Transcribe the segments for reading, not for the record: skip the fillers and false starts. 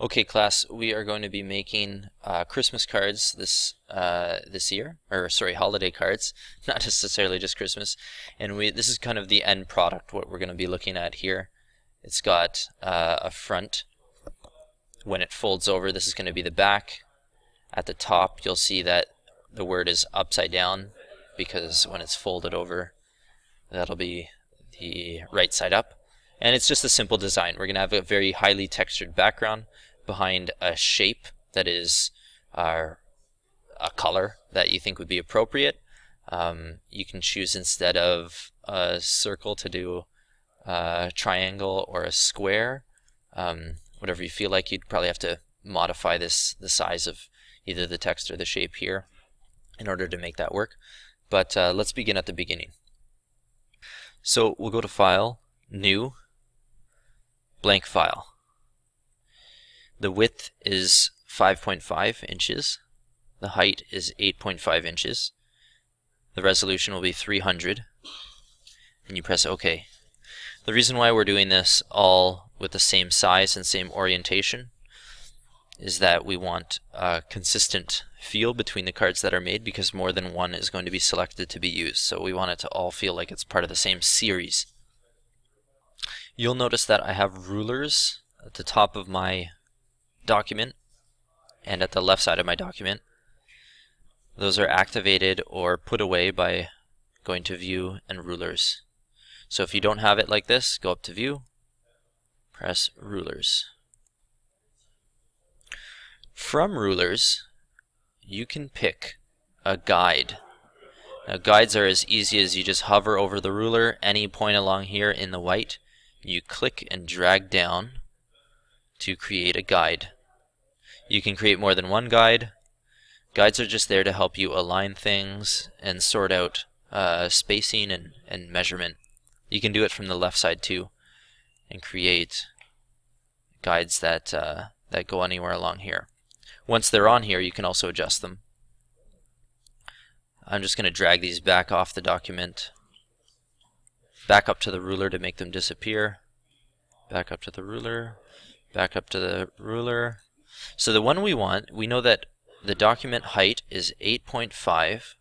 Okay, class, we are going to be making Christmas cards this year, or sorry, holiday cards, not necessarily just Christmas. And this is kind of the end product, what we're going to be looking at here. It's got a front. When it folds over, this is going to be the back. At the top, you'll see that the word is upside down because when it's folded over, that'll be the right side up. And it's just a simple design. We're going to have a very highly textured background behind a shape that is a color that you think would be appropriate. You can choose, instead of a circle, to do a triangle or a square. Whatever you feel like. You'd probably have to modify the size of either the text or the shape here in order to make that work. But let's begin at the beginning. So we'll go to File, New, Blank File. The width is 5.5 inches. The height is 8.5 inches. The resolution will be 300. And you press OK. The reason why we're doing this all with the same size and same orientation is that we want a consistent feel between the cards that are made, because more than one is going to be selected to be used. So we want it to all feel like it's part of the same series. You'll notice that I have rulers at the top of my document and at the left side of my document. Those are activated or put away by going to View and Rulers. So if you don't have it like this, go up to View, press Rulers. From Rulers, you can pick a guide. Now, guides are as easy as you just hover over the ruler, any point along here in the white, you click and drag down to create a guide. You can create more than one guide. Guides are just there to help you align things and sort out spacing and measurement. You can do it from the left side too, and create guides that go anywhere along here. Once they're on here, you can also adjust them. I'm just going to drag these back off the document, back up to the ruler to make them disappear, back up to the ruler, back up to the ruler. So the one we want, we know that the document height is 8.5.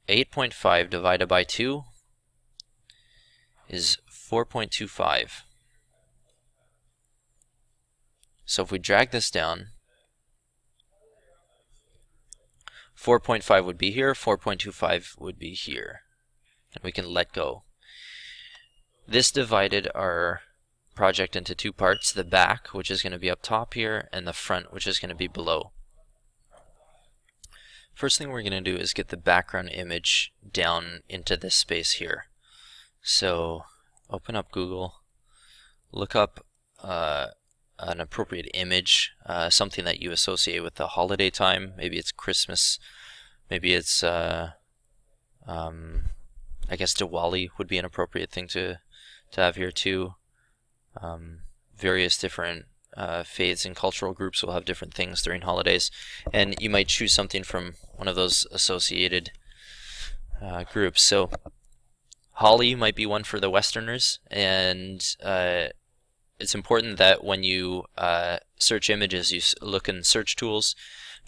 8.5 divided by 2 is 4.25. So if we drag this down, 4.5 would be here, 4.25 would be here. And we can let go. This divided our project into two parts: the back, which is going to be up top here, and the front, which is going to be below. First thing we're going to do is get the background image down into this space here. So open up Google, look up an appropriate image, something that you associate with the holiday time. Maybe it's Christmas, maybe it's I guess Diwali would be an appropriate thing to have here too. Various different faiths and cultural groups will have different things during holidays, and you might choose something from one of those associated groups. So holly might be one for the Westerners, and it's important that when you search images, you look in search tools,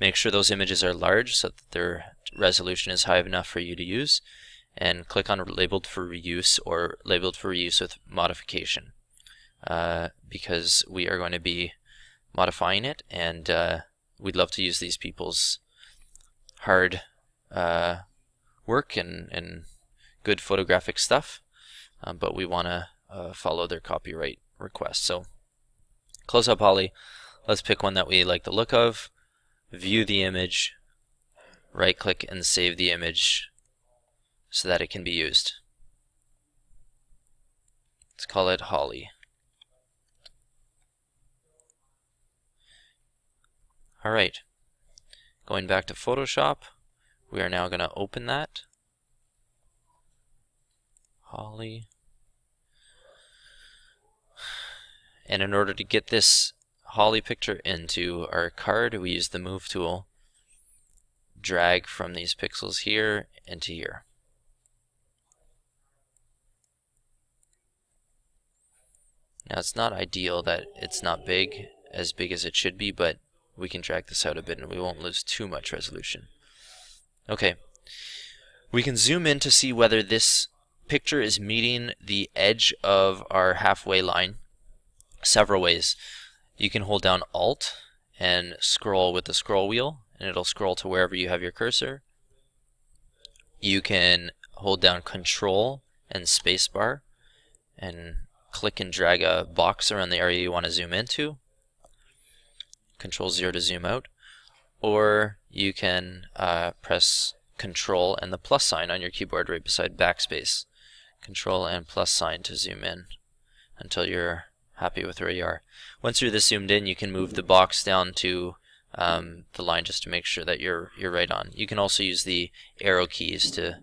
make sure those images are large so that their resolution is high enough for you to use, and click on labeled for reuse or labeled for reuse with modification, because we are going to be modifying it, and we'd love to use these people's hard work and good photographic stuff, but we want to follow their copyright request. So close up Holly. Let's pick one that we like the look of, view the image, right click and save the image so that it can be used. Let's call it Holly. Alright, going back to Photoshop, we are now going to open that. Holly. And in order to get this Holly picture into our card, we use the Move tool. Drag from these pixels here into here. Now it's not ideal that it's not as big as it should be, but we can drag this out a bit and we won't lose too much resolution. Okay, we can zoom in to see whether this picture is meeting the edge of our halfway line several ways. You can hold down Alt and scroll with the scroll wheel, and it'll scroll to wherever you have your cursor. You can hold down Control and Spacebar and click and drag a box around the area you want to zoom into. Control 0 to zoom out. Or you can press Control and the plus sign on your keyboard right beside backspace. Control and plus sign to zoom in until you're happy with where you are. Once you're this zoomed in, you can move the box down to the line just to make sure that you're right on. You can also use the arrow keys to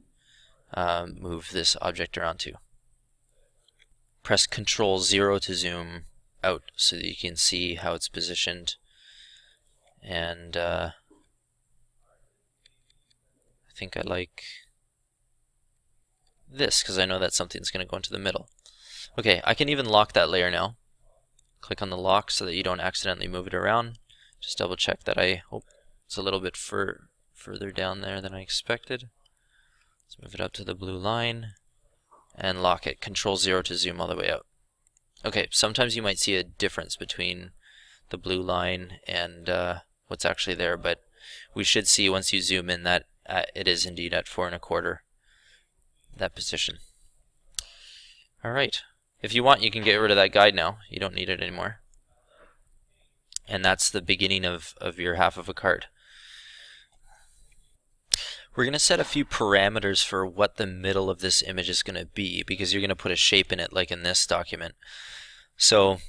move this object around too. Press Control 0 to zoom out so that you can see how it's positioned. And I think I like this because I know that something's going to go into the middle. Okay, I can even lock that layer now. Click on the lock so that you don't accidentally move it around. Just double check that it's a little bit further down there than I expected. Let's move it up to the blue line and lock it. Control 0 to zoom all the way out. Okay, sometimes you might see a difference between the blue line and what's actually there, but we should see once you zoom in that it is indeed at 4 1/4, that position. Alright, if you want you can get rid of that guide now. You don't need it anymore. And that's the beginning of your half of a card. We're going to set a few parameters for what the middle of this image is going to be, because you're going to put a shape in it like in this document. So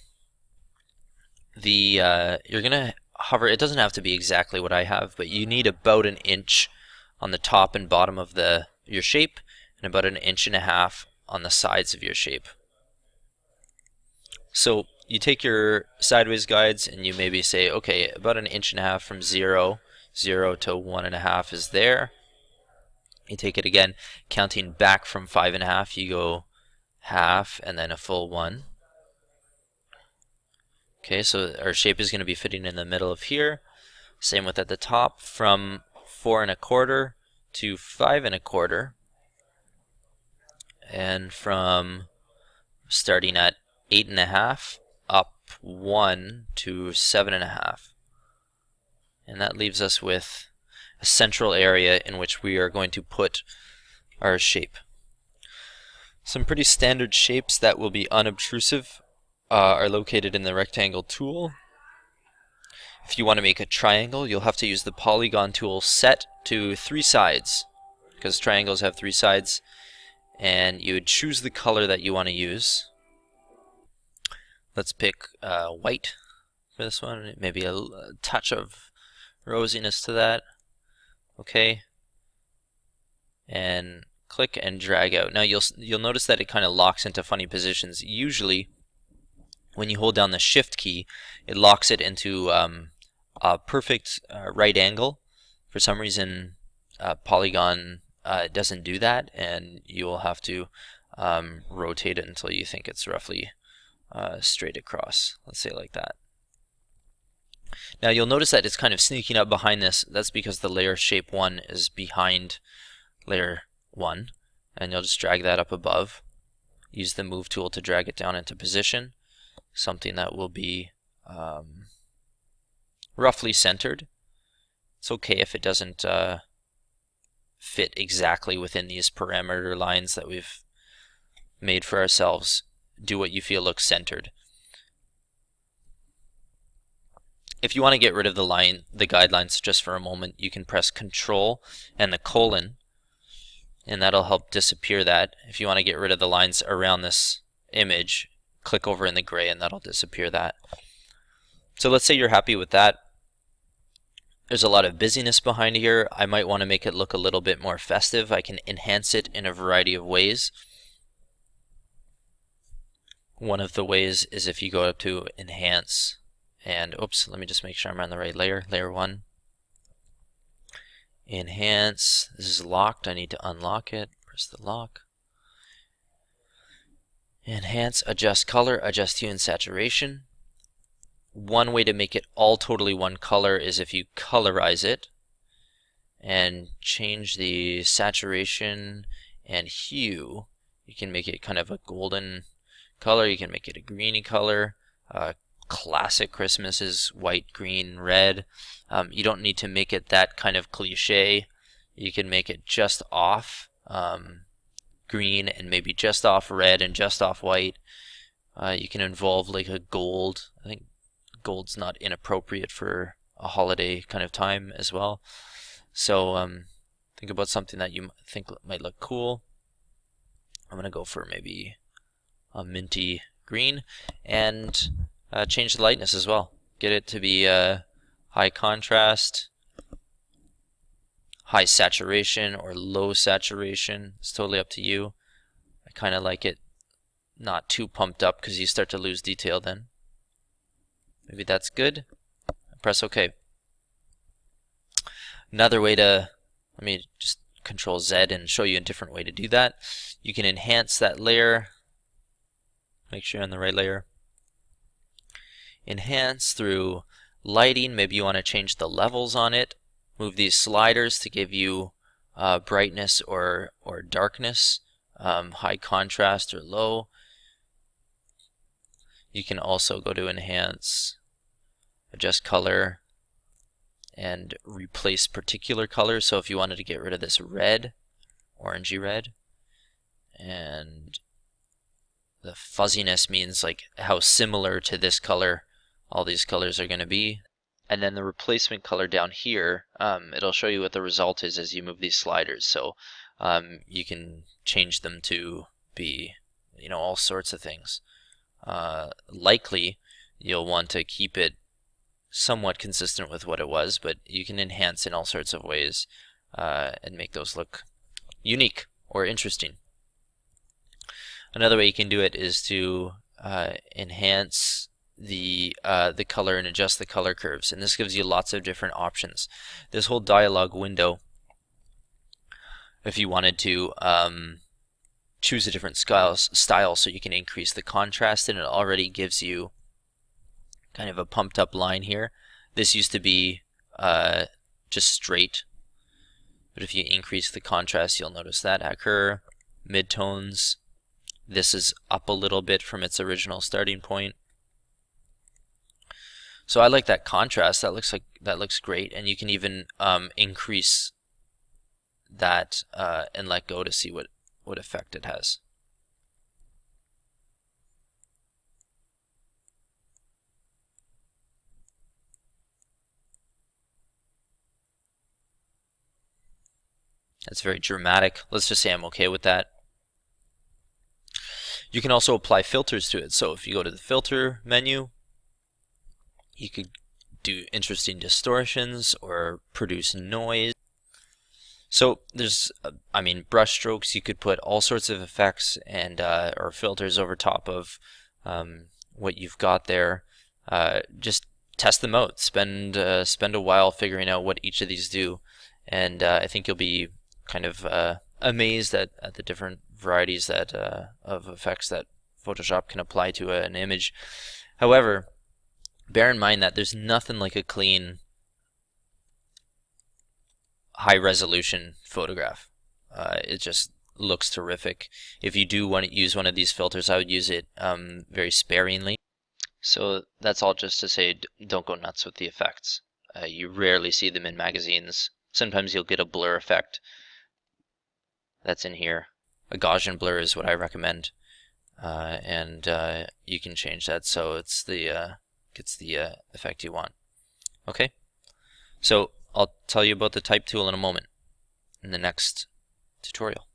you're going to hover. It doesn't have to be exactly what I have, but you need about 1 inch on the top and bottom of your shape, and about 1.5 inches on the sides of your shape. So you take your sideways guides and you maybe say, okay, about 1.5 inches from 0 to 1.5 is there. You take it again, counting back from 5.5, you go half and then a full 1. Okay, so our shape is going to be fitting in the middle of here. Same with at the top, from 4 1/4 to 5 1/4, and from starting at 8.5 up 1 to 7.5. And that leaves us with a central area in which we are going to put our shape. Some pretty standard shapes that will be unobtrusive are located in the rectangle tool. If you want to make a triangle, you'll have to use the polygon tool set to 3 sides, because triangles have 3 sides, and you would choose the color that you want to use. Let's pick white for this one, maybe a touch of rosiness to that. Okay, and click and drag out. Now you'll notice that it kind of locks into funny positions. Usually when you hold down the shift key, it locks it into a perfect right angle. For some reason Polygon doesn't do that, and you will have to rotate it until you think it's roughly straight across. Let's say like that. Now you'll notice that it's kind of sneaking up behind this. That's because the layer shape 1 is behind layer 1, and you'll just drag that up above. Use the move tool to drag it down into position, something that will be roughly centered. It's okay if it doesn't fit exactly within these parameter lines that we've made for ourselves. Do what you feel looks centered. If you want to get rid of the guidelines just for a moment, you can press Control and the colon, and that'll help disappear that. If you want to get rid of the lines around this image, click over in the gray and that'll disappear that. So let's say you're happy with that. There's a lot of busyness behind here. I might want to make it look a little bit more festive. I can enhance it in a variety of ways. One of the ways is if you go up to Enhance, and oops, let me just make sure I'm on the right layer, layer 1. Enhance, this is locked, I need to unlock it, press the lock. Enhance, adjust color, adjust hue and saturation. One way to make it all totally one color is if you colorize it and change the saturation and hue. You can make it kind of a golden color, you can make it a greeny color. Classic Christmas is white, green, red. You don't need to make it that kind of cliche. You can make it just off green and maybe just off red and just off white. You can involve like a gold. I think gold's not inappropriate for a holiday kind of time as well. So think about something that you think might look cool. I'm going to go for maybe a minty green and change the lightness as well. Get it to be high contrast, high saturation, or low saturation. It's totally up to you. I kind of like it not too pumped up because you start to lose detail then. Maybe that's good. Press OK. Another way to, let me just Control Z and show you a different way to do that. You can enhance that layer. Make sure you're on the right layer. Enhance through lighting. Maybe you want to change the levels on it. Move these sliders to give you brightness or darkness, high contrast or low. You can also go to Enhance, adjust color, and replace particular colors. So if you wanted to get rid of this red, orangey red, and the fuzziness means like how similar to this color all these colors are going to be. And then the replacement color down here, it'll show you what the result is as you move these sliders. So you can change them to be, all sorts of things. Likely you'll want to keep it somewhat consistent with what it was, but you can enhance in all sorts of ways and make those look unique or interesting. Another way you can do it is to enhance the color and adjust the color curves, and this gives you lots of different options. This whole dialog window, if you wanted to choose a different style so you can increase the contrast, and it already gives you kind of a pumped up line here. This used to be just straight, but if you increase the contrast, you'll notice that occur. Midtones, this is up a little bit from its original starting point. So I like that contrast. That looks great, and you can even increase that and let go to see what effect it has. That's very dramatic. Let's just say I'm okay with that. You can also apply filters to it. So if you go to the filter menu, you could do interesting distortions or produce noise. So there's, brush strokes. You could put all sorts of effects and or filters over top of what you've got there. Just test them out. Spend a while figuring out what each of these do, and I think you'll be kind of amazed at the different varieties that of effects that Photoshop can apply to an image. However, bear in mind that there's nothing like a clean, high-resolution photograph. It just looks terrific. If you do want to use one of these filters, I would use it very sparingly. So that's all just to say, don't go nuts with the effects. You rarely see them in magazines. Sometimes you'll get a blur effect. That's in here. A Gaussian blur is what I recommend, and you can change that so it's gets the effect you want. Okay, so I'll tell you about the type tool in a moment in the next tutorial.